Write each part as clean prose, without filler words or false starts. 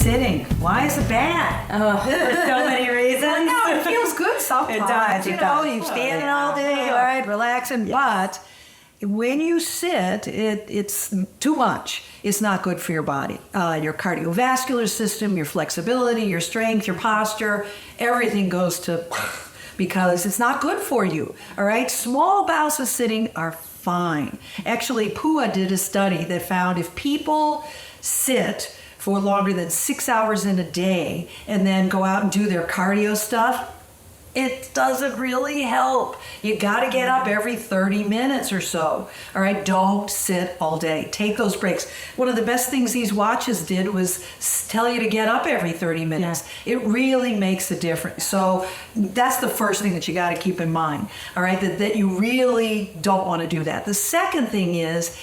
sitting. Why is it bad? For so many reasons. No, it feels good sometimes. It does. You're standing all day, all right, relaxing. But when you sit, it's too much. It's not good for your body. Your cardiovascular system, your flexibility, your strength, your posture, everything goes to because it's not good for you. All right, small bouts of sitting are fine. Actually, PUA did a study that found if people sit for longer than 6 hours in a day and then go out and do their cardio stuff, it doesn't really help. You got to get up every 30 minutes or so. All right, don't sit all day. Take those breaks. One of the best things these watches did was tell you to get up every 30 minutes. It really makes a difference. So that's the first thing that you got to keep in mind. All right, that you really don't want to do that. The second thing is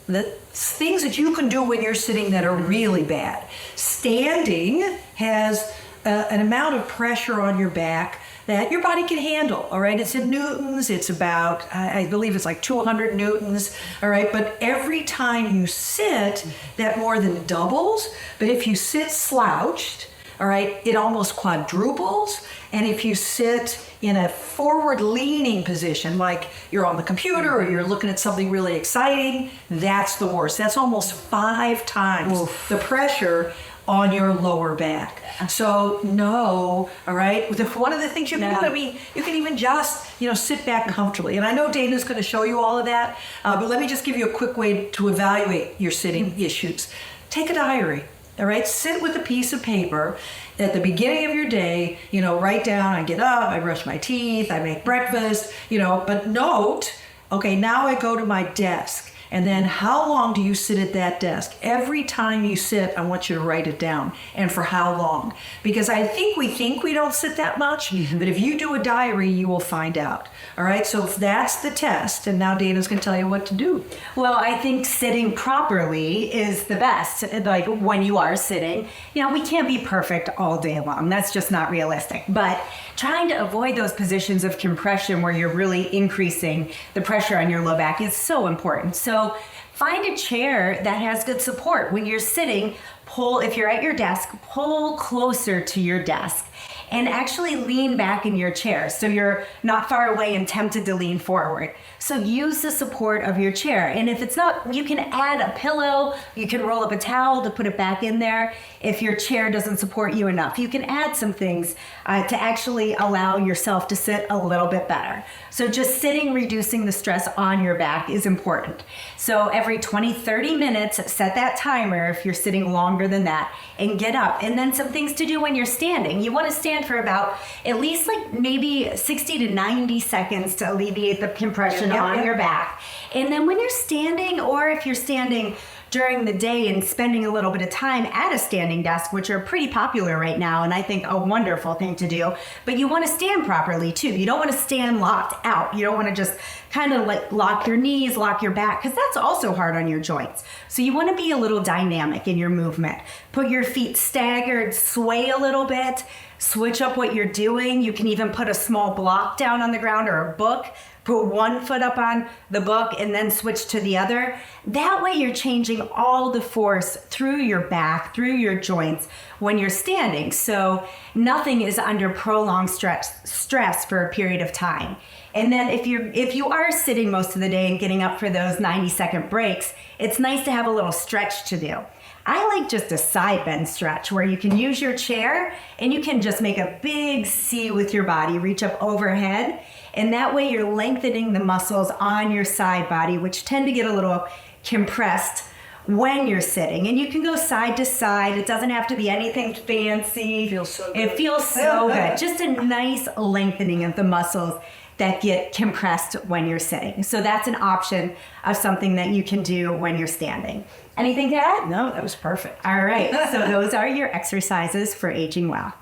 that things that you can do when you're sitting that are really bad. Standing has an amount of pressure on your back that your body can handle, all right? It's in newtons, it's about, I believe it's like 200 newtons, all right? But every time you sit, that more than doubles. But if you sit slouched, all right, it almost quadruples. And if you sit in a forward-leaning position, like you're on the computer or you're looking at something really exciting, that's the worst. That's almost 5 times the pressure on your lower back. So no, all right? One of the things you can do, I mean, you can even just, sit back comfortably. And I know Dana's going to show you all of that, but let me just give you a quick way to evaluate your sitting issues. Take a diary, all right? Sit with a piece of paper at the beginning of your day, write down, I get up, I brush my teeth, I make breakfast, but note, okay, now I go to my desk. And then how long do you sit at that desk? Every time you sit, I want you to write it down. And for how long? Because I think we don't sit that much, but if you do a diary, you will find out. All right, so if that's the test, and now Dana's going to tell you what to do. Well, I think sitting properly is the best. Like when you are sitting, we can't be perfect all day long. That's just not realistic. But trying to avoid those positions of compression where you're really increasing the pressure on your low back is so important. So find a chair that has good support. When you're sitting, if you're at your desk, pull closer to your desk and actually lean back in your chair so you're not far away and tempted to lean forward. So use the support of your chair. And if it's not, you can add a pillow, you can roll up a towel to put it back in there. If your chair doesn't support you enough, you can add some things to actually allow yourself to sit a little bit better. So just sitting, reducing the stress on your back is important. So every 20, 30 minutes, set that timer if you're sitting longer than that and get up. And then some things to do when you're standing. You want to stand for about at least maybe 60 to 90 seconds to alleviate the compression on your back. And then when you're standing, or if you're standing during the day and spending a little bit of time at a standing desk, which are pretty popular right now, and I think a wonderful thing to do, but you want to stand properly too. You don't want to stand locked out. You don't want to just kind of lock your knees, lock your back, because that's also hard on your joints. So you want to be a little dynamic in your movement. Put your feet staggered, sway a little bit, switch up what you're doing. You can even put a small block down on the ground or a book. Put one foot up on the book and then switch to the other. That way you're changing all the force through your back, through your joints when you're standing. So nothing is under prolonged stress for a period of time. And then if you are sitting most of the day and getting up for those 90-second breaks, it's nice to have a little stretch to do. I like just a side bend stretch where you can use your chair and you can just make a big C with your body, reach up overhead. And that way you're lengthening the muscles on your side body, which tend to get a little compressed when you're sitting. And you can go side to side. It doesn't have to be anything fancy. It feels so good. It feels so good. Just a nice lengthening of the muscles that get compressed when you're sitting. So that's an option of something that you can do when you're standing. Anything to add? No, that was perfect. All right. So those are your exercises for aging well.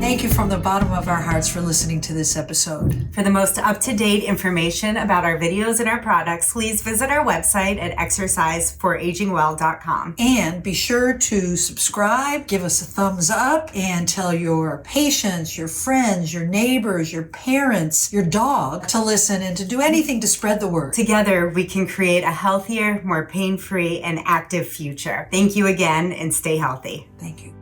Thank thank you from the bottom of our hearts for listening to this episode. For the most up-to-date information about our videos and our products, please visit our website at exerciseforagingwell.com. And be sure to subscribe, give us a thumbs up, and tell your patients, your friends, your neighbors, your parents, your dog to listen and to do anything to spread the word. Together, we can create a healthier, more pain-free, and active future. Thank you again, and stay healthy. Thank you.